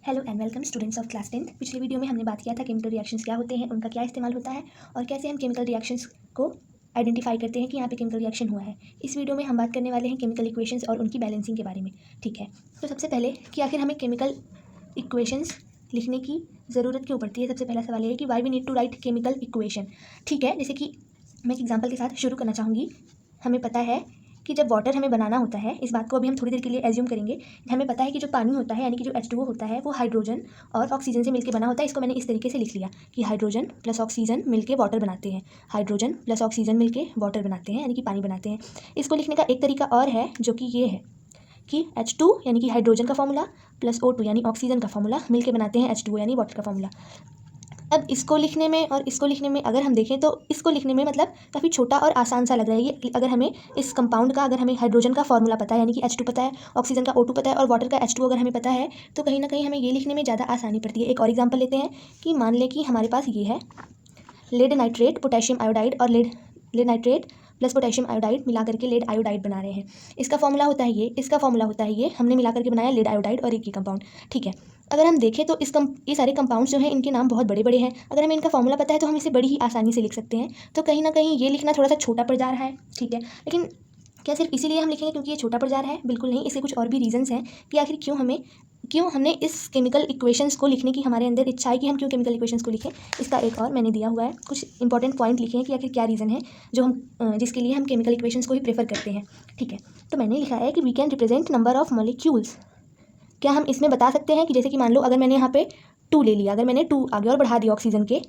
Hello and welcome students of class 10th। पिछले video में हमने बात किया था केमिकल रिएक्शंस क्या होते हैं, उनका क्या इस्तेमाल होता है और कैसे हम केमिकल रिएक्शंस को आइडेंटिफाई करते हैं कि यहाँ पे केमिकल रिएक्शन हुआ है। इस वीडियो में हम बात करने वाले हैं केमिकल इक्वेशंस और उनकी बैलेंसिंग के बारे में। ठीक है, तो सबसे पहले कि आखिर हमें केमिकल इक्वेशंस लिखने की ज़रूरत क्यों पड़ती है। सबसे पहला सवाल ये है कि why we need to write chemical equation. ठीक है, जैसे कि मैं एक एग्जाम्पल के साथ शुरू करना चाहूँगी। हमें पता है कि जब वाटर हमें बनाना होता है, इस बात को अभी हम थोड़ी देर के लिए एज्यूम करेंगे। हमें पता है कि जो पानी होता है यानी कि जो H2O होता है वो हाइड्रोजन और ऑक्सीजन से मिलकर बना होता है। इसको मैंने इस तरीके से लिख लिया कि हाइड्रोजन प्लस ऑक्सीजन मिलकर वाटर बनाते हैं, हाइड्रोजन प्लस ऑक्सीजन मिलकर वाटर बनाते हैं यानी कि पानी बनाते हैं। इसको लिखने का एक तरीका और है जो कि ये है कि H2 यानी कि हाइड्रोजन का फॉर्मूला प्लस O2 यानी ऑक्सीजन का फॉर्मूला मिलकर बनाते हैं H2O यानी वाटर का फॉर्मूला। अब इसको लिखने में और इसको लिखने में अगर हम देखें तो इसको लिखने में मतलब काफ़ी छोटा और आसान सा लग रहा है ये। अगर हमें इस कंपाउंड का, अगर हमें हाइड्रोजन का फॉर्मूला पता है यानी कि H2 पता है, ऑक्सीजन का O2 पता है और वाटर का H2O अगर हमें पता है तो कहीं ना कहीं हमें ये लिखने में ज़्यादा आसानी पड़ती है। एक और एग्जाम्पल लेते हैं कि मान लें कि हमारे पास ये है लेड नाइट्रेट, पोटेशियम आयोडाइड और lead nitrate plus potassium iodide मिला करके लेड आयोडाइड बना रहे हैं। इसका फॉर्मूला होता है ये, इसका फॉर्मूला होता है ये, हमने मिला करके बनाया लेड आयोडाइड और एक ही कंपाउंड। ठीक है, अगर हम देखें तो ये सारे कंपाउंड्स जो हैं इनके नाम बहुत बड़े बड़े हैं। अगर हमें इनका फॉर्मूला पता है तो हम इसे बड़ी ही आसानी से लिख सकते हैं। तो कहीं ना कहीं ये लिखना थोड़ा सा छोटा पड़ जा रहा है। ठीक है, लेकिन क्या सिर्फ इसीलिए हम लिखेंगे क्योंकि ये छोटा पड़ जा रहा है? बिल्कुल नहीं, इसके कुछ और भी रीजंस हैं कि आखिर क्यों हमने इस केमिकल इक्वेशंस को लिखने की हमारे अंदर इच्छा है कि हम क्यों केमिकल इक्वेशंस को लिखें। इसका एक और मैंने दिया हुआ है, कुछ इंपॉर्टेंट पॉइंट लिखे हैं कि आखिर क्या रीज़न है जो हम जिसके लिए हम केमिकल इक्वेशंस को ही प्रेफर करते हैं। ठीक है, तो मैंने लिखा है कि we can represent number of molecules. क्या हम इसमें बता सकते हैं कि जैसे कि मान लो अगर मैंने यहाँ पे 2 ले लिया, अगर मैंने 2 आगे और बढ़ा दिया ऑक्सीजन के,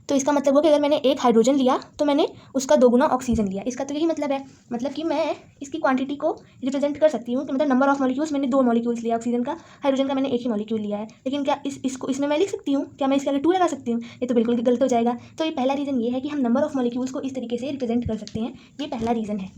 तो इसका मतलब हो कि अगर मैंने एक हाइड्रोजन लिया तो मैंने उसका 2 गुना ऑक्सीजन लिया। इसका तो यही मतलब है, मतलब कि मैं इसकी क्वांटिटी को रिप्रेजेंट कर सकती हूँ कि मतलब नंबर ऑफ मॉलिक्यूल्स, मैंने 2 मॉलिक्यूल्स लिया ऑक्सीजन का, हाइड्रोजन का मैंने एक ही मॉलिक्यूल लिया है। लेकिन क्या इसमें मैं लिख सकती हूँ? क्या मैं इसके आगे 2 लगा सकती हूँ? ये तो बिल्कुल गलत हो जाएगा। तो ये पहला रीज़न ये है कि हम नंबर ऑफ मॉलिक्यूल्स को इस तरीके से रिप्रेजेंट कर सकते हैं, ये पहला रीज़न है।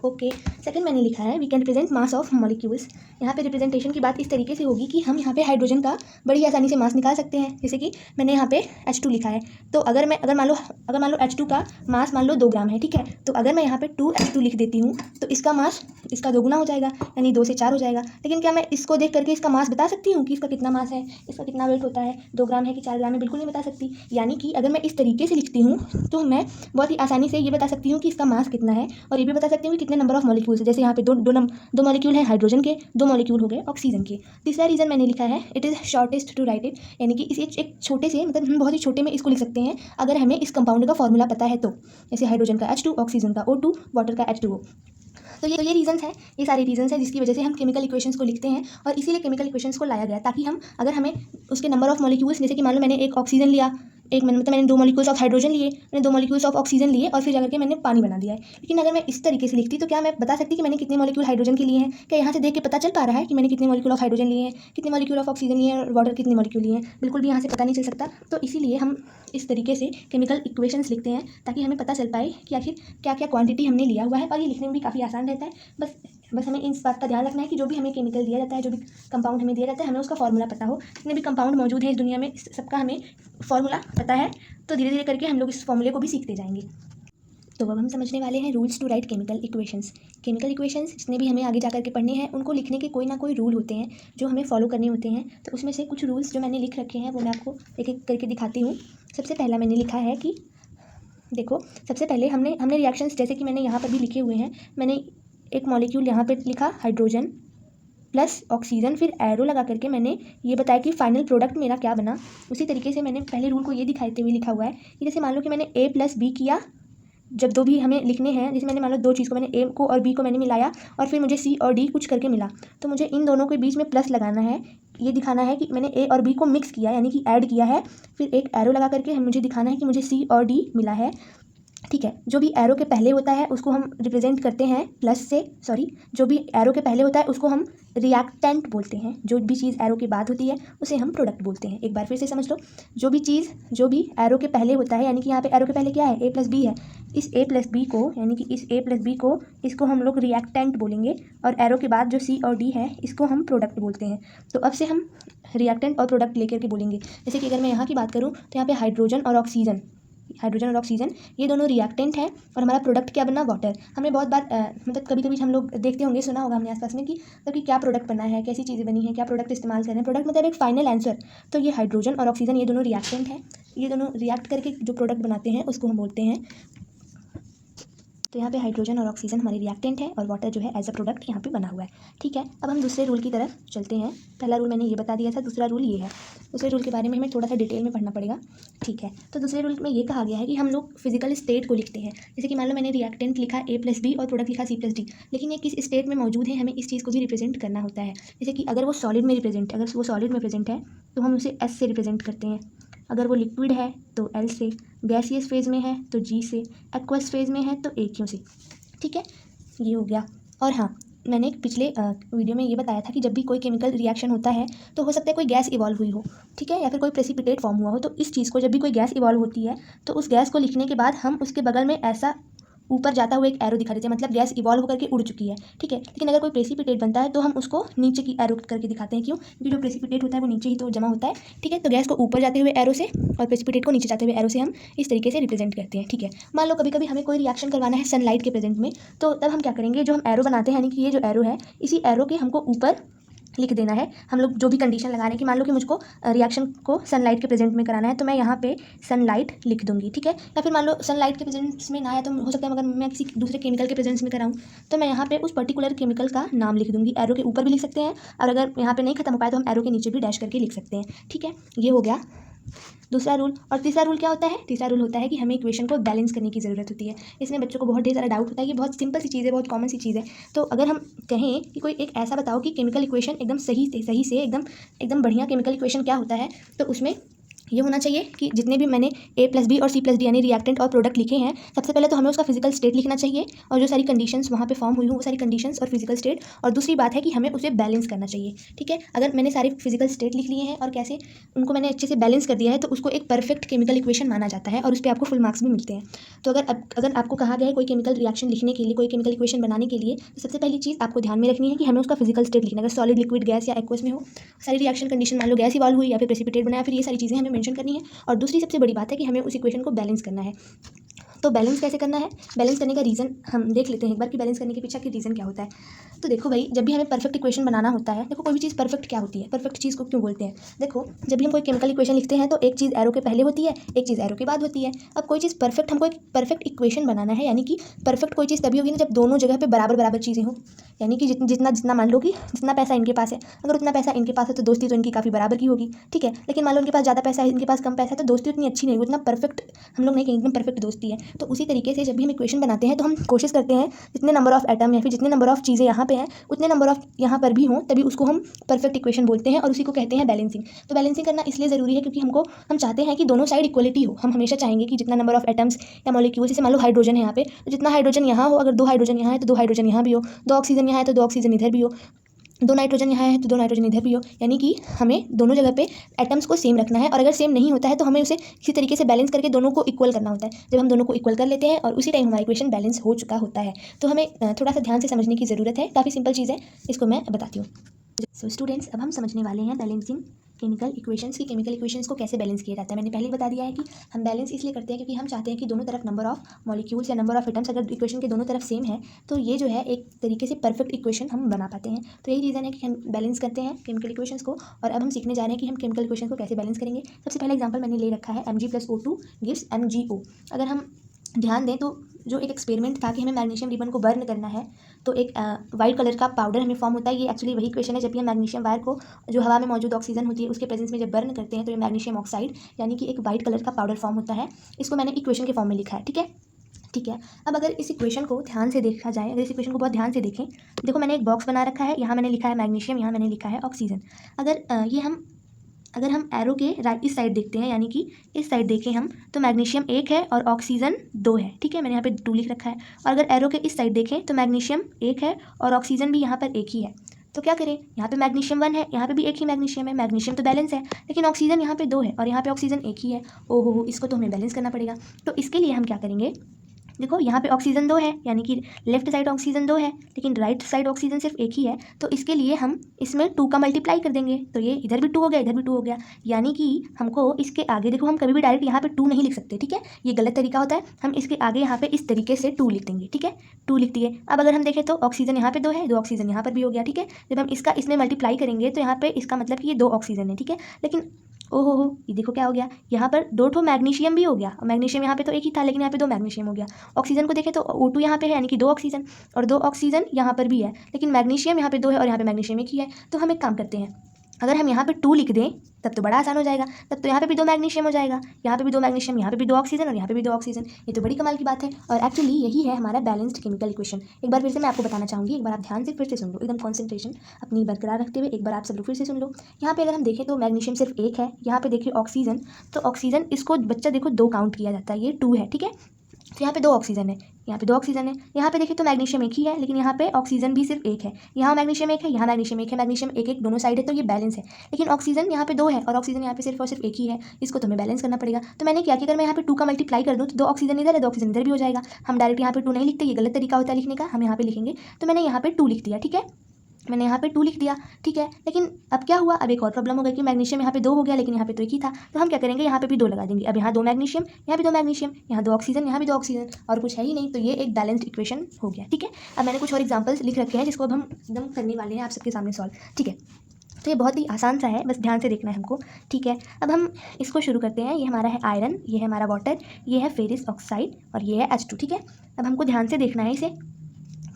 ओके, सेकंड मैंने लिखा है we can represent mass of molecules. यहाँ पे रिप्रेजेंटेशन की बात इस तरीके से होगी कि हम यहाँ पे हाइड्रोजन का बड़ी आसानी से मास निकाल सकते हैं। जैसे कि मैंने यहाँ पे H2 लिखा है, तो अगर मान लो H2 का मास मान लो 2 ग्राम है। ठीक है, तो अगर मैं यहाँ पे 2H2 लिख देती हूँ तो इसका मास इसका 2 गुना हो जाएगा यानी 2 से 4 हो जाएगा। लेकिन क्या मैं इसको देख करके इसका मास बता सकती हूँ कि इसका कितना मास है, इसका कितना वेट होता है, 2 ग्राम है कि 4 ग्राम है? बिल्कुल नहीं बता सकती। यानी कि अगर मैं इस तरीके से लिखती हूँ तो मैं बहुत ही आसानी से ये बता सकती हूँ कि इसका मास कितना है और ये भी बता सकती हूँ कि कितने नंबर ऑफ मॉलिक्यूल्स है। जैसे यहाँ पे दो मॉलिक्यूल हैं हाइड्रोजन के, 2 मॉलिक्यूल हो गए ऑक्सीजन के। तीसरा रीज़न मैंने लिखा है it is shortest to write it, यानी कि इसे एक छोटे से, मतलब हम बहुत ही छोटे में इसको लिख सकते हैं अगर हमें इस कंपाउंड का फॉर्मूला पता है तो। जैसे हाइड्रोजन का H2, ऑक्सीजन का O2, वाटर का H2O। तो ये रीजंस हैं, ये सारे रीजंस हैं जिसकी वजह से हम केमिकल इक्वेशंस को लिखते हैं। और इसीलिए केमिकल इक्वेशंस को लाया गया ताकि अगर हमें उसके नंबर ऑफ मॉलिक्यूल्स, जैसे कि मान लो मैंने एक ऑक्सीजन लिया, मैंने 2 मॉलिक्यूल्स ऑफ हाइड्रोजन लिए, मैंने 2 मॉलिक्यूल्स ऑफ ऑक्सीजन लिए और फिर जाकर के मैंने पानी बना दिया है। लेकिन अगर मैं इस तरीके से लिखती तो क्या मैं बता सकती कि मैंने कितने मॉलिक्यूल हाइड्रोजन के लिए हैं? क्या यहाँ से देख के पता चल पा रहा है कि मैंने कितने मॉलिक्यूल ऑफ हाइड्रोजन लिए हैं, कितने मॉलिक्यूल ऑफ ऑक्सीजन लिए हैं और वाटर कितने मॉलिक्यूल लिए हैं? बिल्कुल भी यहाँ से पता नहीं चल सकता। तो इसीलिए हम इस तरीके से केमिकल इक्वेशंस लिखते हैं ताकि हमें पता चल पाए कि आखिर क्या क्या क्वांटिटी हमने लिया हुआ है। और ये लिखने में भी काफ़ी आसान रहता है। बस हमें इस बात का ध्यान रखना है कि जो भी हमें केमिकल दिया जाता है, जो भी कंपाउंड हमें दिया जाता है, हमें उसका फॉर्मूला पता हो। जितने भी कंपाउंड मौजूद हैं इस दुनिया में, सबका हमें फॉर्मूला पता है, तो धीरे धीरे करके हम लोग इस फॉर्मूले को भी सीखते जाएंगे। तो अब हम समझने वाले हैं rules to write chemical equations. Chemical equations जितने भी हमें आगे जा करके पढ़ने हैं, उनको लिखने के कोई ना कोई रूल होते हैं जो हमें फॉलो करने होते हैं। तो उसमें से कुछ रूल्स जो मैंने लिख रखे हैं वो मैं आपको एक एक करके दिखाती हूँ। सबसे पहला मैंने लिखा है कि देखो, सबसे पहले हमने रिएक्शंस जैसे कि मैंने यहाँ पर भी लिखे हुए हैं। मैंने एक मॉलिक्यूल यहाँ पे लिखा हाइड्रोजन प्लस ऑक्सीजन, फिर एरो लगा करके मैंने ये बताया कि फाइनल प्रोडक्ट मेरा क्या बना। उसी तरीके से मैंने पहले रूल को ये दिखाते हुए लिखा हुआ है कि जैसे मान लो कि मैंने A प्लस B किया, जब 2 भी हमें लिखने हैं, जैसे मैंने मान लो 2 चीज़ को, मैंने A को और B को मैंने मिलाया और फिर मुझे C और D कुछ करके मिला, तो मुझे इन दोनों के बीच में प्लस लगाना है। ये दिखाना है कि मैंने A और B को मिक्स किया यानी कि ऐड किया है। फिर एक एरो लगा करके मुझे दिखाना है कि मुझे C और D मिला है। ठीक है, जो भी एरो के पहले होता है उसको हम रिप्रेजेंट करते हैं प्लस से, जो भी एरो के पहले होता है उसको हम रिएक्टेंट बोलते हैं। जो भी चीज़ एरो के बाद होती है उसे हम प्रोडक्ट बोलते हैं। एक बार फिर से समझ लो, जो भी एरो के पहले होता है, यानी कि यहाँ पे एरो के पहले क्या है, A प्लस बी है, इस A प्लस बी को, यानी कि इस A प्लस बी को, इसको हम लोग रिएक्टेंट बोलेंगे। और एरो के बाद जो C और D है इसको हम प्रोडक्ट बोलते हैं। तो अब से हम रिएक्टेंट और प्रोडक्ट लेकर के बोलेंगे। जैसे कि अगर मैं यहाँ की बात करूँ तो यहाँ पे हाइड्रोजन और ऑक्सीजन, हाइड्रोजन और ऑक्सीजन ये दोनों रिएक्टेंट हैं और हमारा प्रोडक्ट क्या बना, वाटर। हमने बहुत बार मतलब कभी कभी हम लोग देखते होंगे, सुना होगा हमने आसपास में कि मतलब कि क्या प्रोडक्ट बना है, कैसी चीज़ें बनी हैं, क्या प्रोडक्ट इस्तेमाल कर रहे हैं। प्रोडक्ट मतलब एक फाइनल आंसर। तो ये हाइड्रोजन और ऑक्सीजन ये दोनों रिएक्टेंट हैं, ये दोनों रिएक्ट करके जो प्रोडक्ट बनाते हैं उसको हम बोलते हैं। तो यहाँ पे हाइड्रोजन और ऑक्सीजन हमारे रिएक्टेंट है और वाटर जो है एज अ प्रोडक्ट यहाँ पे बना हुआ है। ठीक है, अब हम दूसरे रूल की तरफ चलते हैं। पहला रूल मैंने ये बता दिया था, दूसरा रूल ये है। दूसरे रूल के बारे में हमें थोड़ा सा डिटेल में पढ़ना पड़ेगा। ठीक है, तो दूसरे रूल में ये कहा गया है कि हम लोग फिजिकल स्टेट को लिखते हैं। जैसे कि मान लो मैंने रिएक्टेंट लिखा A+B और प्रोडक्ट लिखा C+D, लेकिन ये किस स्टेट में मौजूद है हमें इस चीज़ को भी रिप्रेजेंट करना होता है। जैसे कि अगर वो सॉलिड में रिप्रेजेंट अगर वो सॉलिड में प्रेजेंट है तो हम उसे S से रिप्रेजेंट करते हैं। अगर वो लिक्विड है तो L से, गैसियस फेज़ में है तो G से, एक्वस फेज़ में है तो AQ से। ठीक है, ये हो गया। और हाँ, मैंने पिछले वीडियो में ये बताया था कि जब भी कोई केमिकल रिएक्शन होता है तो हो सकता है कोई गैस इवॉल्व हुई हो, ठीक है, या फिर कोई प्रेसिपिटेट फॉर्म हुआ हो। तो इस चीज़ को, जब भी कोई गैस इवॉल्व होती है तो उस गैस को लिखने के बाद हम उसके बगल में ऐसा ऊपर जाता हुआ एक एरो दिखा देते हैं, मतलब गैस इवॉल्व होकर के उड़ चुकी है। ठीक है, लेकिन अगर कोई प्रेसिपिटेट बनता है तो हम उसको नीचे की एरो करके दिखाते हैं। क्यों? क्योंकि जो प्रेसिपिटेट होता है वो नीचे ही तो जमा होता है। ठीक है, तो गैस को ऊपर जाते हुए एरो से और प्रेसिपिटेट को नीचे जाते हुए एरो से हम इस तरीके से रिप्रेजेंट करते हैं। ठीक है, मान लो कभी कभी हमें कोई रिएक्शन करवाना है सनलाइट के प्रेजेंट में, तो तब हम क्या करेंगे, जो हम एरो बनाते हैं, यानी कि ये जो एरो है, इसी एरो के हमको ऊपर लिख देना है। हम लोग जो भी कंडीशन लगा रहे हैं कि मान लो कि मुझको रिएक्शन को सनलाइट के प्रेजेंट में कराना है, तो मैं यहाँ पे सनलाइट लिख दूंगी। ठीक है, या फिर मान लो सनलाइट के प्रेजेंस में ना आया तो हो सकता है मगर मैं किसी दूसरे केमिकल के प्रेजेंस में कराऊँ, तो मैं यहाँ पे उस पर्टिकुलर केमिकल का नाम लिख दूंगी। एरो के ऊपर भी लिख सकते हैं, और अगर यहाँ पे नहीं खत्म हो पाए तो हम एरो के नीचे भी डैश करके लिख सकते हैं। ठीक है, ये हो गया दूसरा रूल। और तीसरा रूल क्या होता है? तीसरा रूल होता है कि हमें इक्वेशन को बैलेंस करने की ज़रूरत होती है। इसमें बच्चों को बहुत ढेर सारा डाउट होता है। ये बहुत सिंपल सी चीज़ है, बहुत कॉमन सी चीज़ है। तो अगर हम कहें कि कोई एक ऐसा बताओ कि केमिकल इक्वेशन एकदम सही से एकदम बढ़िया केमिकल इक्वेशन क्या होता है, तो उसमें ये होना चाहिए कि जितने भी मैंने A+B और C+D यानी रिएक्टेंट और प्रोडक्ट लिखे हैं, सबसे पहले तो हमें उसका फिजिकल स्टेट लिखना चाहिए और जो सारी कंडीशंस वहाँ पे फॉर्म हुई हो वो सारी कंडीशंस और फिजिकल स्टेट। और दूसरी बात है कि हमें उसे बैलेंस करना चाहिए। ठीक है, अगर मैंने सारे फिजिकल स्टेट लिख लिए हैं और कैसे उनको मैंने अच्छे से बैलेंस कर दिया है, तो उसको एक परफेक्ट केमिकल इक्वेशन माना जाता है और उस पर आपको फुल मार्क्स भी मिलते हैं। तो अगर आपको कहा गया है कोई केमिकल रिएक्शन लिखने के लिए, कोई केमिकल इक्वेशन बनाने के लिए, तो सबसे पहली चीज़ आपको ध्यान में रखनी है कि हमें उसका फिजिकल स्टेट लिखना है। अगर सॉलिड, लिक्विड, गैस या एक्वस में हो, सारी रिएक्शन कंडीशन, मान लो गैस इवॉल्व हुई या फिर प्रेसिपिटेट बनाया, फिर ये सारी चीज़ें हमें मेंशन करनी है। और दूसरी सबसे बड़ी बात है कि हमें उस इक्वेशन को बैलेंस करना है। तो बैलेंस कैसे करना है? बैलेंस करने का रीज़न हम देख लेते हैं एक बार कि बैलेंस करने के पीछे की रीज़न क्या होता है। तो देखो भाई, जब भी हमें परफेक्ट इक्वेशन बनाना होता है, देखो कोई भी चीज़ परफेक्ट क्या होती है, परफेक्ट चीज़ को क्यों बोलते हैं? देखो, जब भी हम कोई केमिकल इक्वेशन लिखते हैं तो एक चीज़ एरो के पहले होती है, एक चीज़ एरो के बाद होती है। अब कोई चीज़ परफेक्ट, हमको एक परफेक्ट इक्वेशन बनाना है, यानी कि परफेक्ट कोई चीज़ तभी होगी ना जब दोनों जगह पे बराबर बराबर चीज़ें हो। यानी कि जितना मान लो कि जितना पैसा इनके पास है, अगर उतना पैसा इनके पास है तो दोस्ती तो इनकी काफ़ी बराबर की होगी। ठीक है, लेकिन मान लो इनके पास ज़्यादा पैसा है, इनके पास कम पैसा है, तो दोस्ती उतनी अच्छी नहीं होगी, उतना परफेक्ट हम लोग नहीं कहेंगे एकदम परफेक्ट दोस्ती है। तो उसी तरीके से जब भी हम इक्वेशन बनाते हैं तो हम कोशिश करते हैं जितने नंबर ऑफ एटम या फिर जितने नंबर ऑफ चीज़ें यहाँ पे हैं उतने नंबर ऑफ यहाँ पर भी हों, तभी उसको हम परफेक्ट इक्वेशन बोलते हैं और उसी को कहते हैं बैलेंसिंग। तो बैलेंसिंग करना इसलिए ज़रूरी है क्योंकि हम चाहते हैं कि दोनों साइड इक्वलिटी हो। हम हमेशा चाहेंगे कि जितना नंबर ऑफ एटम्स या मॉलिक्यूल, जैसे मान लो हाइड्रोजन है यहाँ पे, तो जितना हाइड्रोजन यहाँ हो, अगर 2 हाइड्रोजन यहाँ है तो 2 हाइड्रोजन यहाँ भी हो, 2 ऑक्सीजन यहाँ है तो 2 ऑक्सीजन इधर भी हो, 2 नाइट्रोजन यहाँ है तो 2 नाइट्रोजन इधर भी हो। यानी कि हमें दोनों जगह पे एटम्स को सेम रखना है, और अगर सेम नहीं होता है तो हमें उसे किसी तरीके से बैलेंस करके दोनों को इक्वल करना होता है। जब हम दोनों को इक्वल कर लेते हैं और उसी टाइम हमारा इक्वेशन बैलेंस हो चुका होता है। तो हमें थोड़ा सा ध्यान से समझने की ज़रूरत है। काफ़ी सिंपल चीज़ है, इसको मैं बताती हूँ। सो स्टूडेंट्स, अब हम समझने वाले हैं बैलेंसिंग केमिकल इक्वेशंस की। केमिकल इक्वेशंस को कैसे बैलेंस किया जाता है मैंने पहले ही बता दिया है कि हम बैलेंस इसलिए करते हैं क्योंकि हम चाहते हैं कि दोनों तरफ नंबर ऑफ मॉलिक्यूल्स या नंबर ऑफ एटम्स अगर इक्वेशन के दोनों तरफ सेम है तो ये जो है एक तरीके से परफेक्ट इक्वेशन हम बना पाते हैं। तो यही रीज़न है कि हम बैलेंस करते हैं केमिकल इक्वेशंस को। और अब हम सीखने जा रहे हैं कि हम केमिकल इक्वेशन को कैसे बैलेंस करेंगे। सबसे पहला एग्जाम्पल मैंने ले रखा है Mg+O2 गिव्स MgO। अगर हम ध्यान दें तो जो एक एक्सपेरिमेंट था कि हमें मैग्नीशियम रिबन को बर्न करना है, तो एक वाइट कलर का पाउडर हमें फॉर्म होता है। ये एक्चुअली वही इक्वेशन है। जब भी हम मैग्नीशियम वायर को, जो हवा में मौजूद ऑक्सीजन होती है, उसके प्रेजेंस में जब बर्न करते हैं तो ये मैग्नीशियम ऑक्साइड यानी कि एक वाइट कलर का पाउडर फॉर्म होता है। इसको मैंने इक्वेशन के फॉर्म में लिखा है। ठीक है, अब अगर इस इक्वेशन को ध्यान से देखा जाए, अगर इस इक्वेशन को बहुत ध्यान से देखें, देखो मैंने एक बॉक्स बना रखा है। यहाँ मैंने लिखा है मैग्नीशियम, यहाँ मैंने लिखा है ऑक्सीजन। अगर हम एरो के राइट इस साइड देखते हैं, यानी कि इस साइड देखें हम, तो मैग्नीशियम 1 है और ऑक्सीजन 2 है। ठीक है, मैंने यहाँ पे 2 लिख रखा है। और अगर एरो के इस साइड देखें तो मैग्नीशियम 1 है और ऑक्सीजन भी यहाँ पर 1 ही है। तो क्या करें, यहाँ पे मैग्नीशियम 1 है, यहाँ पे भी 1 ही मैग्नीशियम है। मैग्नीशियम तो बैलेंस है, लेकिन ऑक्सीजन यहाँ पे 2 है और यहाँ पे ऑक्सीजन 1 ही है। ओहो, इसको तो हमें बैलेंस करना पड़ेगा। तो इसके लिए हम क्या करेंगे, देखो यहाँ पे ऑक्सीजन 2 है, यानी कि लेफ्ट साइड ऑक्सीजन 2 है, लेकिन राइट साइड ऑक्सीजन सिर्फ एक ही है। तो इसके लिए हम इसमें 2 का मल्टीप्लाई कर देंगे, तो ये इधर भी 2 हो गया, इधर भी 2 हो गया। यानी कि हमको इसके आगे देखो, हम कभी भी डायरेक्ट यहाँ पे 2 नहीं लिख सकते, ठीक है, ये गलत तरीका होता है। हम इसके आगे यहाँ पे इस तरीके से 2 लिख देंगे, ठीक है, 2 लिख दिए। अब अगर हम देखें तो ऑक्सीजन यहाँ पे 2 है, 2 ऑक्सीजन यहाँ पर भी हो गया, ठीक है। जब हम इसका इसमें मल्टीप्लाई करेंगे तो यहाँ पे इसका मतलब कि ये 2 ऑक्सीजन है, ठीक है। लेकिन ओहो हो, ये देखो क्या हो गया, यहाँ पर 2 ठो मैग्नीशियम भी हो गया, और मैग्नीशियम यहाँ पे तो एक ही था, लेकिन यहाँ पे 2 मैग्नीशियम हो गया। ऑक्सीजन को देखें तो O2 यहाँ पे है, यानी कि 2 ऑक्सीजन, और 2 ऑक्सीजन यहाँ पर भी है, लेकिन मैग्नीशियम यहाँ पे 2 है और यहाँ पे मैग्नीशियम एक ही है। तो हम एक काम करते हैं, अगर हम यहाँ पे 2 लिख दें तब तो बड़ा आसान हो जाएगा, तब तो यहाँ पे भी 2 मैग्नीशियम हो जाएगा, यहाँ पे भी 2 मैग्नीशियम, यहाँ पे भी 2 ऑक्सीजन और यहाँ पे भी 2 ऑक्सीजन। ये तो बड़ी कमाल की बात है, और एक्चुअली यही है हमारा बैलेंस्ड केमिकल इक्वेशन। एक बार फिर से मैं आपको बताना चाहूँगी, एक बार आप ध्यान से फिर से सुन लो, एकदम कॉन्सेंट्रेशन अपनी बरकरार रखते हुए एक बार आप सब लोग फिर से सुन लो। यहाँ पे अगर हम देखें तो मैग्नीशियम सिर्फ एक है, यहाँ पे देखिए ऑक्सीजन, तो ऑक्सीजन इसको बच्चा देखो 2 काउंट किया जाता है, ये 2 है, ठीक है। तो यहाँ पे 2 ऑक्सीजन है, यहाँ पे 2 ऑक्सीजन है, यहाँ पे देखिए तो मैग्नीशियम एक ही है, लेकिन यहाँ पे ऑक्सीजन भी सिर्फ एक है। यहाँ मैग्नीशियम एक है, यहाँ मैग्नीशियम एक है, मैग्नीशियम एक एक दोनों साइड है, तो ये बैलेंस है। लेकिन ऑक्सीजन यहाँ पे 2 है और ऑक्सीजन यहाँ पे सिर्फ और सिर्फ एक ही है, इसको तो हमें बैलेंस करना पड़ेगा। तो मैंने क्या कि अगर मैं यहाँ पे 2 का मल्टीप्लाई कर दूँ तो 2 ऑक्सीजन इधर है, 2 ऑक्सीजन इधर भी हो जाएगा। हम डायरेक्ट यहाँ पे 2 नहीं लिखते, ये गलत तरीका होता है लिखने का, हम यहाँ पे लिखेंगे। तो मैंने यहाँ पे 2 लिख दिया, ठीक है, मैंने यहाँ पे 2 लिख दिया, ठीक है। लेकिन अब क्या हुआ, अब एक और प्रॉब्लम हो गई कि मैग्नीशियम यहाँ पे 2 हो गया, लेकिन यहाँ पे तो एक ही था। तो हम क्या करेंगे, यहाँ पे भी 2 लगा देंगे। अब यहाँ 2 मैग्नीशियम, यहाँ भी 2 मैग्नीशियम, यहाँ 2 ऑक्सीजन, यहाँ भी 2 ऑक्सीजन, और कुछ है ही नहीं। तो ये एक बैलेंस्ड इक्वेशन हो गया, ठीक है। अब मैंने कुछ और एग्जाम्पल्स लिख रखे हैं जिसको अब हम एकदम करने वाले हैं आप सबके सामने सॉल्व, ठीक है। तो ये बहुत ही आसान सा है, बस ध्यान से देखना है हमको, ठीक है। अब हम इसको शुरू करते हैं। ये हमारा है आयरन, ये है हमारा वाटर, ये है फेरिस ऑक्साइड और ये है H2, ठीक है। अब हमको ध्यान से देखना है इसे।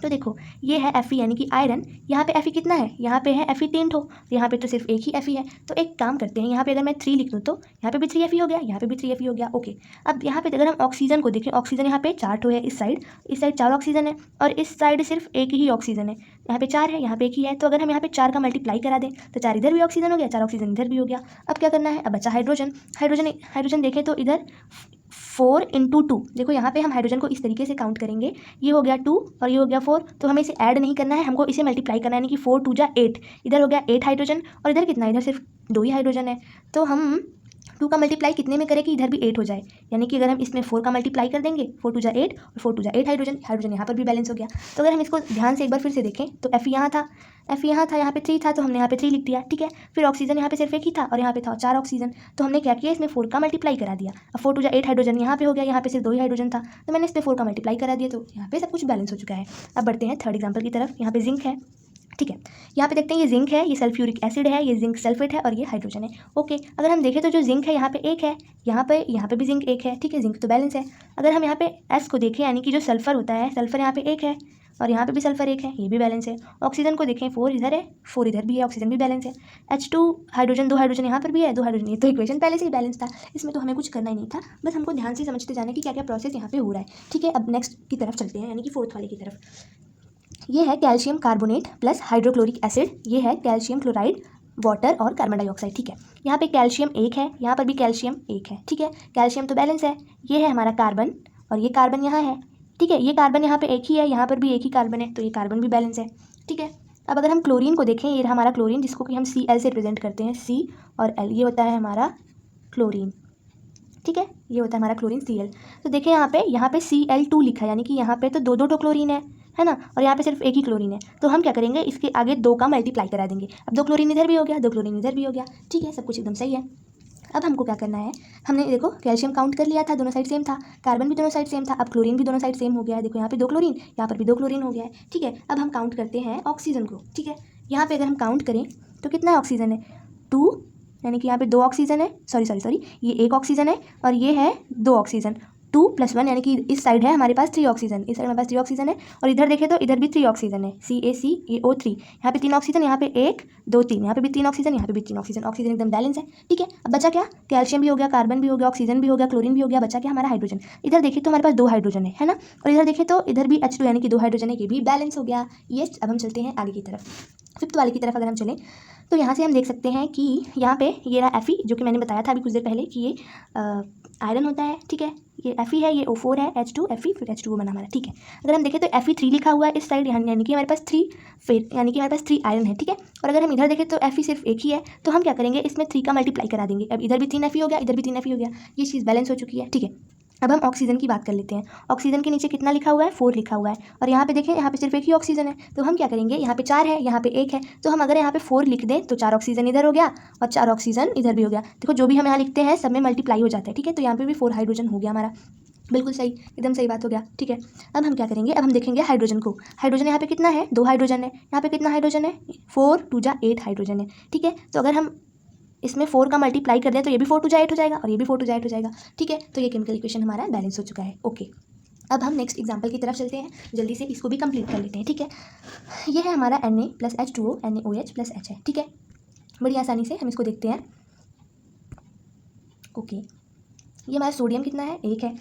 तो देखो ये है Fe यानी कि आयरन, यहाँ पे Fe कितना है, यहाँ पे है Fe 3 ठो, यहाँ पे तो सिर्फ एक ही Fe है। तो एक काम करते हैं, यहाँ पे अगर मैं 3 लिख दूँ तो यहाँ पे भी 3 Fe हो गया, यहाँ पे भी 3 Fe हो गया, ओके। अब यहाँ पे अगर हम ऑक्सीजन को देखें, ऑक्सीजन यहाँ पे 4 ठो है, इस साइड 4 ऑक्सीजन है और इस साइड सिर्फ एक ही ऑक्सीजन है, यहाँ पे 4 है, यहाँ पे एक ही है। तो अगर हम यहाँ पे 4 का मल्टीप्लाई करा दें तो 4 इधर भी ऑक्सीजन हो गया, 4 ऑक्सीजन इधर भी हो गया। अब क्या करना है, अब बचा हाइड्रोजन। हाइड्रोजन देखें तो इधर 4 × 2, देखो यहाँ पे हम हाइड्रोजन को इस तरीके से काउंट करेंगे, ये हो गया 2 और ये हो गया 4। तो हमें इसे ऐड नहीं करना है, हमको इसे मल्टीप्लाई करना है, यानी कि 4 × 2 = 8। इधर हो गया 8 हाइड्रोजन और इधर कितना, इधर सिर्फ 2 ही हाइड्रोजन है। तो हम 2 का मल्टीप्लाई कितने में करें कि इधर भी 8 हो जाए, यानी कि अगर हम इसमें 4 का मल्टीप्लाई कर देंगे, 4 × 2 = 8 और 4 × 2 = 8 हाइड्रोजन यहाँ पर भी बैलेंस हो गया। तो अगर हम इसको ध्यान से एक बार फिर से देखें तो Fe यहाँ था, यहाँ पे 3 था, तो हमने यहाँ पे 3 लिख दिया, ठीक है। फिर ऑक्सीजन यहाँ पे सिर्फ एक ही था और यहाँ पे था 4 ऑक्सीजन, तो हमने क्या किया, इसमें 4 का मल्टीप्लाई करा दिया। अब 4 × 2 = 8 हाइड्रोजन यहाँ पे हो गया, यहाँ पे सिर्फ 2 ही हाइड्रोजन था, तो मैंने इसमें 4 का मल्टीप्लाई करा दिया, तो यहाँ पे सब कुछ बैलेंस हो चुका है। अब बढ़ते हैं थर्ड एग्जाम्पल की तरफ। यहाँ पे जिंक है, ठीक है, यहाँ पे देखते हैं ये जिंक है, ये सल्फ्यूरिक एसिड है, ये जिंक सल्फेट है और ये हाइड्रोजन है, ओके। अगर हम देखें तो जो जिंक है यहाँ पे एक है, यहाँ पे भी जिंक एक है, ठीक है, जिंक तो बैलेंस है। अगर हम यहाँ पे S को देखें, यानी कि जो सल्फर होता है, सल्फर यहाँ पे एक है और यहाँ पे भी सल्फर एक है, ये भी बैलेंस है। ऑक्सीजन को देखें, 4 इधर है, 4 इधर भी है, ऑक्सीजन भी बैलेंस है। H2 हाइड्रोजन, 2 हाइड्रोजन यहाँ पर भी है, 2 हाइड्रोजन, ये तो इक्वेशन पहले से ही बैलेंस था, इसमें तो हमें कुछ करना ही नहीं था, बस हमको ध्यान से समझते जाने कि क्या क्या प्रोसेस यहाँ पे हो रहा है, ठीक है। अब नेक्स्ट की तरफ चलते हैं, यानी कि फोर्थ वाले की तरफ। ये है calcium carbonate plus hydrochloric acid, ये है कैल्शियम क्लोराइड, वाटर और कार्बन डाइऑक्साइड, ठीक है। यहाँ पे कैल्शियम एक है, यहाँ पर भी कैल्शियम एक है, ठीक है। कैल्शियम तो बैलेंस है, ये है हमारा कार्बन और ये कार्बन यहाँ है, ठीक है। ये कार्बन यहाँ पे एक ही है, यहाँ पर भी एक ही कार्बन है, तो ये कार्बन भी बैलेंस है, ठीक है। अब अगर हम क्लोरीन को देखें, ये हमारा क्लोरीन, जिसको कि हम Cl से रिप्रेजेंट करते हैं, C और L, ये होता है हमारा क्लोरीन, ठीक है, ये होता है हमारा क्लोरीन Cl। तो देखें यहाँ पे Cl2 लिखा है, यानी कि यहाँ पे तो 2 क्लोरीन है ना, और यहाँ पे सिर्फ एक ही क्लोरीन है। तो हम क्या करेंगे, इसके आगे 2 का मल्टीप्लाई करा देंगे। अब 2 क्लोरीन इधर भी हो गया, 2 क्लोरीन इधर भी हो गया, ठीक है, सब कुछ एकदम सही है। अब हमको क्या करना है, हमने देखो कैल्शियम काउंट कर लिया था, दोनों साइड सेम था, कार्बन भी दोनों साइड सेम था, अब क्लोरीन भी दोनों साइड सेम हो गया है। देखो यहाँ पे 2 क्लोरीन, यहाँ पर भी 2 क्लोरीन हो गया है, ठीक है। अब हम काउंट करते हैं ऑक्सीजन को, ठीक है। यहाँ पे अगर हम काउंट करें तो कितना ऑक्सीजन है, 2, यानी कि यहाँ पे 2 ऑक्सीजन है, सॉरी ये 1 ऑक्सीजन है और ये है 2 ऑक्सीजन, 2 + 1, यानी कि इस साइड है हमारे पास 3 ऑक्सीजन, इस साइड हमारे पास 3 ऑक्सीजन है और इधर देखें तो इधर भी 3 ऑक्सीजन है, CaCaO3, यहाँ पे 3 ऑक्सीजन, यहाँ पे 1 2 3, यहाँ पे भी 3 ऑक्सीजन, यहाँ पे भी 3 ऑक्सीजन, ऑक्सीजन एकदम बैलेंस है, ठीक है। अब बचा क्या, कैल्शियम भी हो गया, कार्बन भी हो गया, ऑक्सीजन भी हो गया, क्लोरीन भी हो गया, बचा क्या हमारा हाइड्रोजन। इधर देखें तो हमारे पास 2 हाइड्रोजन है ना, और इधर देखें तो इधर भी H2 यानी कि 2 हाइड्रोजन है, ये भी बैलेंस हो गया। ये अब हम चलते हैं आगे की तरफ, फिफ्थ वाले की तरफ अगर हम चलें तो यहाँ से हम देख सकते हैं कि यहाँ पे ये रहा Fe, जो कि मैंने बताया था अभी कुछ देर पहले कि ये आयरन होता है, ठीक है। ये Fe है, ये O4 है, H2 Fe, फिर H2O बना हमारा, ठीक है। अगर हम देखें तो Fe3 लिखा हुआ है इस साइड, यानी कि हमारे पास 3, फिर यानी कि हमारे पास 3 आयरन है, ठीक है। और अगर हम इधर देखें तो Fe सिर्फ एक ही है, तो हम क्या करेंगे, इसमें 3 का मल्टीप्लाई करा देंगे। अब इधर भी 3 Fe हो गया, इधर भी 3 Fe हो गया, ये चीज़ बैलेंस हो चुकी है, ठीक है। अब हम ऑक्सीजन की बात कर लेते हैं। ऑक्सीजन के नीचे कितना लिखा हुआ है, 4 लिखा हुआ है, और यहाँ पे देखें यहाँ पे सिर्फ एक ही ऑक्सीजन है। तो हम क्या करेंगे, यहाँ पे 4 है, यहाँ पे 1 है, तो हम अगर यहाँ पे 4 लिख दें तो 4 ऑक्सीजन इधर हो गया और 4 ऑक्सीजन इधर भी हो गया। देखो जो भी हम यहाँ लिखते हैं सब में मल्टीप्लाई हो जाता है, ठीक है। तो यहाँ पे भी 4 हाइड्रोजन हो गया हमारा, बिल्कुल सही, एकदम सही बात हो गया, ठीक है। अब हम क्या करेंगे, अब हम देखेंगे हाइड्रोजन को। हाइड्रोजन यहाँ पे कितना है, 2 हाइड्रोजन है। यहाँ पे कितना हाइड्रोजन है, 4 2 जा 8 हाइड्रोजन है, ठीक है। तो अगर हम इसमें 4 का मल्टीप्लाई कर दें तो ये भी 4 2 जा 8 हो जाएगा और ये भी 4 2 जा 8 हो जाएगा, ठीक है। तो ये केमिकल इक्वेशन हमारा बैलेंस हो चुका है, ओके। अब हम नेक्स्ट एग्जांपल की तरफ चलते हैं, जल्दी से इसको भी कंप्लीट कर लेते हैं, ठीक है। ये है हमारा Na+H2O NaOH+H है, ठीक है। बड़ी आसानी से हम इसको देखते हैं, ओके। ये हमारा सोडियम कितना है, 1 है,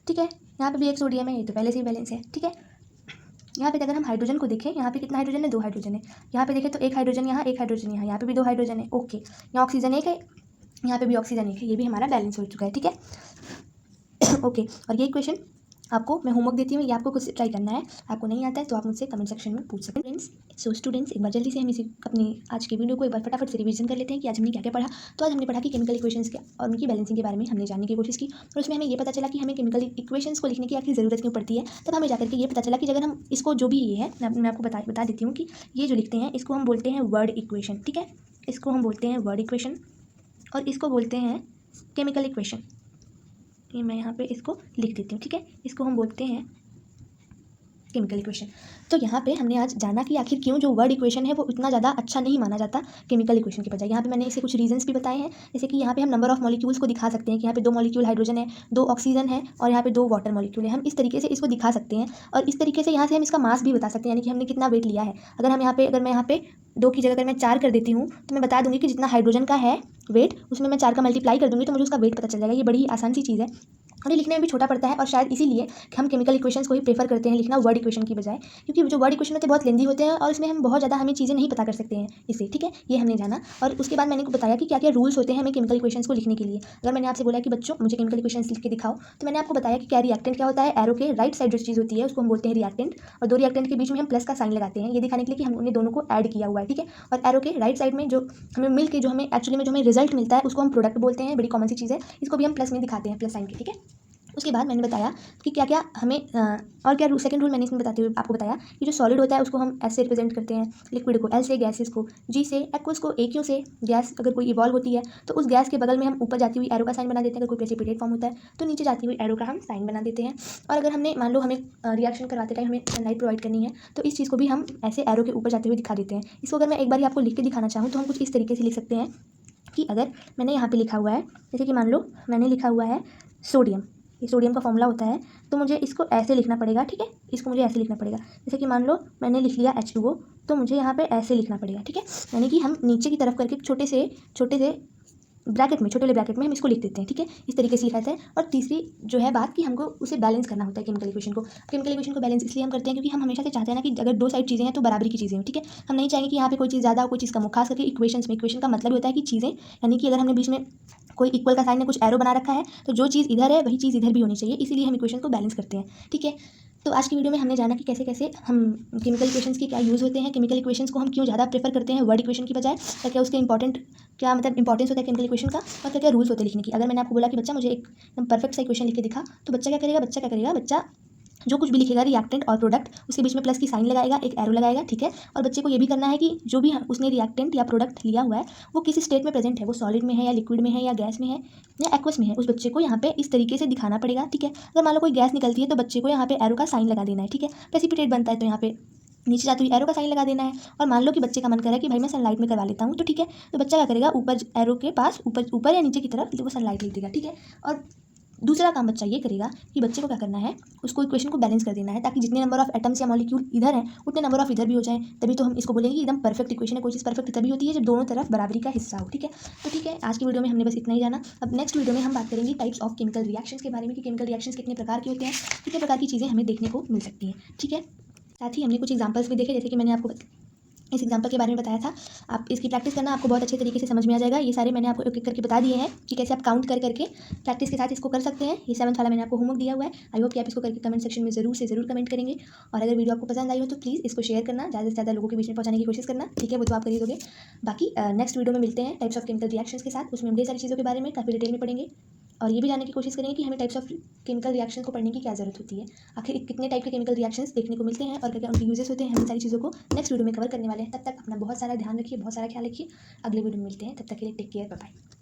ठीक है। यहाँ पे भी एक सोडियम है, ये तो पहले से ही बैलेंस है, ठीक है। यहाँ पे अगर हम हाइड्रोजन को देखें, यहाँ पे कितना हाइड्रोजन है, 2 हाइड्रोजन है। यहाँ पे देखें तो 1 हाइड्रोजन यहाँ, 1 हाइड्रोजन यहाँ पे भी 2 हाइड्रोजन है, ओके। यहाँ ऑक्सीजन 1 है, यहाँ पे भी ऑक्सीजन 1 है, ये भी हमारा बैलेंस हो चुका है, ठीक है। ओके, और ये इक्वेशन आपको मैं होमवर्क देती हूँ, ये आपको खुद से ट्राई करना है। आपको नहीं आता है तो आप मुझसे कमेंट सेक्शन में पूछ सकते हैं। स्टूडेंट्स एक बार जल्दी से हम इसी अपनी आज के वीडियो को एक बार फटाफट से रिवीजन कर लेते हैं कि आज हमने क्या क्या पढ़ा। तो आज हमने पढ़ा कि केमिकल इक्वेशंस के और उनकी बैलेंसिंग के बारे में हमने जानने की कोशिश की, और उसमें हमें ये पता चला कि हमें केमिकल इक्वेशंस को लिखने की आखिर ज़रूरत क्यों पड़ती है। तब हमें जाकर के ये पता चला कि अगर हम इसको जो भी ये है, मैं आपको बता देती हूँ कि ये जो लिखते हैं इसको हम बोलते हैं वर्ड इक्वेशन, ठीक है। इसको हम बोलते हैं वर्ड इक्वेशन और इसको बोलते हैं केमिकल इक्वेशन। ये मैं यहाँ पे इसको लिख देती हूँ, ठीक है। इसको हम बोलते हैं केमिकल इक्वेशन। तो यहाँ पे हमने आज जाना कि आखिर क्यों जो वर्ड इक्वेशन है वो इतना ज़्यादा अच्छा नहीं माना जाता केमिकल इक्वेशन के बजाय। यहाँ पे मैंने इसे कुछ रीजंस भी बताए हैं, जैसे कि यहाँ पे हम नंबर ऑफ मॉलिक्यूल्स को दिखा सकते हैं कि यहाँ पे 2 मॉलिक्यूल हाइड्रोजन है, 2 ऑक्सीजन है और यहाँ पे 2 वाटर मॉलिक्यूल है। हम इस तरीके से इसको दिखा सकते हैं और इस तरीके से यहाँ से हम इसका मास भी बता सकते हैं, यानी कि हमने कितना वेट लिया है। अगर मैं यहाँ पे 2 की जगह अगर मैं 4 कर देती हूँ तो मैं बता दूँगी कि जितना हाइड्रोजन का है वेट उसमें मैं 4 का मल्टीप्लाई कर दूँगी तो मुझे उसका वेट पता चल जाएगा। ये बड़ी ही आसान सी चीज़ है और ये लिखने में भी छोटा पड़ता है, और शायद इसीलिए हम केमिकल इक्वेशंस को ही प्रेफर करते हैं लिखना वर्ड इक्वेशन की बजाय, क्योंकि जो वर्ड इक्वेशन होते हैं बहुत लेंदी होते हैं और इसमें हम बहुत ज़्यादा हमें चीज़ें नहीं पता कर सकते हैं इससे, ठीक है। ये हमने जाना, और उसके बाद मैंने बताया कि क्या क्या रूल्स होते हैं हमें केमिकल इक्वेशंस को लिखने के लिए। अगर मैंने आपसे बोला कि बच्चों मुझे केमिकल इक्वेशंस लिख के दिखाओ, तो मैंने आपको बताया कि क्या रिएक्टेंट क्या होता है। एरो के राइट साइड जो चीज़ होती है उसको हम बोलते हैं रिएक्टेंट, और 2 रिएक्टेंट के बीच में हम प्लस का साइन लगाते हैं, ये दिखाने के लिए कि हमने दोनों को ऐड किया हुआ है, ठीक है। और एरो के राइट साइड में जो हमें मिल के जो हमें एक्चुअली में जो हमें रिजल्ट मिलता है उसको हम प्रोडक्ट बोलते हैं, बड़ी कॉमन सी चीज़ है। इसको भी हम प्लस में दिखाते हैं, प्लस साइन के, ठीक है। उसके बाद मैंने बताया कि क्या क्या हमें और क्या सेकंड रूल मैंने इसमें बताते हुए आपको बताया कि जो सॉलिड होता है उसको हम एस से रिप्रेजेंट करते हैं, लिक्विड को एल से, गैसेस को जी से, एक्वस को एक्यू से। गैस अगर कोई इवॉल्व होती है तो उस गैस के बगल में हम ऊपर जाती हुई एरो का साइन बना देते हैं। अगर कोई प्रेसिपिटेट फॉर्म होता है तो नीचे जाती हुई एरो का हम साइन बना देते हैं। और अगर हमने मान लो हमें रिएक्शन करवाते टाइम हमें सनलाइट प्रोवाइड करनी है तो इस चीज़ को भी हम ऐसे एरो के ऊपर जाते हुए दिखा देते हैं। इसको अगर मैं एक बार आपको लिख के दिखाना चाहूँ तो हम कुछ इस तरीके से लिख सकते हैं कि अगर मैंने यहाँ पे लिखा हुआ है, जैसे कि मान लो मैंने लिखा हुआ है सोडियम, ये सोडियम का फॉर्मूला होता है, तो मुझे इसको ऐसे लिखना पड़ेगा, ठीक है। इसको मुझे ऐसे लिखना पड़ेगा, जैसे कि मान लो मैंने लिख लिया H2O, तो मुझे यहाँ पे ऐसे लिखना पड़ेगा, ठीक है। यानी कि हम नीचे की तरफ करके छोटे से ब्रैकेट में, छोटे वाले ब्रैकेट में हम इसको लिख देते हैं, ठीक है। इस तरीके से लिखा जाता है। और तीसरी जो है बात कि हमको उसे बैलेंस करना होता है केमिकल इक्वेशन को। केमिकल इक्वेशन को बैलेंस इसलिए हम करते हैं क्योंकि हम हमेशा से चाहते हैं ना कि अगर 2 साइड चीज़ें हैं तो बराबरी की चीज़ें हो, ठीक है। हम नहीं चाहेंगे कि यहाँ पे कोई चीज़ ज़्यादा हो कोई चीज़ कम हो। खास करके इक्वेशंस में, इक्वेशन का मतलब होता है कि चीज़ें, यानी कि अगर हमने बीच में कोई इक्वल का साइन या कुछ एरो बना रखा है तो जो चीज़ इधर है वही चीज़ इधर भी होनी चाहिए, इसीलिए हम इक्वेशन को बैलेंस करते हैं, ठीक है। तो आज की वीडियो में हमने जाना कि कैसे कैसे हम केमिकल इक्वेशंस के क्या यूज़ होते हैं, केमिकल इक्वेशंस को हम क्यों ज़्यादा प्रेफर करते हैं वर्ड इक्वेशन की बजाय, क्या क्या उसके क्या मतलब इंपॉर्टेंस होता है केमिकल इक्वेशन का, और क्या क्या रूल्स होते हैं लिखने की। अगर मैंने आपको बोला कि बच्चा मुझे एक परफेक्ट सा इक्वेशन लिख के दिखा, तो बच्चा क्या करेगा, बच्चा जो कुछ भी लिखेगा रिएक्टेंट और प्रोडक्ट उसके बीच में प्लस की साइन लगाएगा, एक एरो लगाएगा, ठीक है। और बच्चे को ये भी करना है कि जो भी उसने रिएक्टेंट या प्रोडक्ट लिया हुआ है वो किस स्टेट में प्रेजेंट है, वो सॉलिड में है या लिक्विड में है या गैस में है या एक्वस में है, उस बच्चे को यहाँ पे इस तरीके से दिखाना पड़ेगा, ठीक है। अगर मान लो कोई गैस निकलती है तो बच्चे को यहाँ पे एरो का साइन लगा देना है, ठीक है। प्रेसिपिटेट बनता है तो यहाँ पे नीचे जाते हुए एरो का साइन लगा देना है। और मान लो कि बच्चे का मन कर रहा है कि भाई मैं सनलाइट में करवा लेता हूँ, तो ठीक है, तो बच्चा क्या करेगा, ऊपर एरो के पास ऊपर या नीचे की तरफ वो सनलाइट लिख देगा, ठीक है। और दूसरा काम बच्चा ये करेगा कि बच्चे को क्या करना है, उसको इक्वेशन को बैलेंस कर देना है, ताकि जितने नंबर ऑफ एटम्स या मॉलिक्यूल इधर हैं उतने नंबर ऑफ इधर भी हो जाएं। तभी तो हम इसको बोलेंगे कि एकदम परफेक्ट इक्वेशन है। कोई चीज़ परफेक्ट तभी होती है जब दोनों तरफ बराबरी का हिस्सा हो, ठीक है। तो ठीक है, आज की वीडियो में हमने बस इतना ही जाना। अब नेक्स्ट वीडियो में हम बात करेंगे टाइप्स ऑफ केमिकल रिएक्शंस के बारे में, कि केमिकल रिएक्शंस कितने प्रकार के होते हैं, कितने प्रकार की चीज़ें हमें देखने को मिल सकती हैं, ठीक है। साथ ही हमने कुछ एग्जाम्पल्स भी देखे, जैसे कि मैंने आपको इस एग्जाम्पल के बारे में बताया था। आप इसकी प्रैक्टिस करना, आपको बहुत अच्छे तरीके से समझ में आ जाएगा। ये सारे मैंने आपको एक एक करके बता दिए हैं कि कैसे आप काउंट करके प्रैक्टिस के साथ इसको कर सकते हैं। ये 7th वाला मैंने आपको होमवर्क दिया हुआ है। आई होप कि आप इसको करके कमेंट सेक्शन में ज़रूर कमेंट करेंगे। और अगर वीडियो आपको पसंद आई हो तो प्लीज़ इसको शेयर करना, ज़्यादा से ज़्यादा लोगों के बीच में पहुंचाने की कोशिश करना, ठीक है। वो तो आप कर ही दोगे। बाकी नेक्स्ट वीडियो में मिलते हैं टाइप्स ऑफ केमिकल रिएक्शंस के साथ। उसमें हम ढेर सारी चीज़ों के बारे में काफ़ी डिटेल में पढ़ेंगे। और ये भी जानने की कोशिश करेंगे कि हमें टाइप्स ऑफ केमिकल रिएक्शन को पढ़ने की क्या ज़रूरत होती है, आखिर कितने टाइप के केमिकल रिएक्शंस देखने को मिलते हैं और क्या क्या उनके यूजेस होते हैं। हम इन सारी चीज़ों को नेक्स्ट वीडियो में कवर करने वाले हैं। तब तक अपना बहुत सारा ध्यान रखिए, बहुत सारा ख्याल रखिए। अगले वीडियो में मिलते हैं, तब तक के लिए टेक केयर, बाय बाय।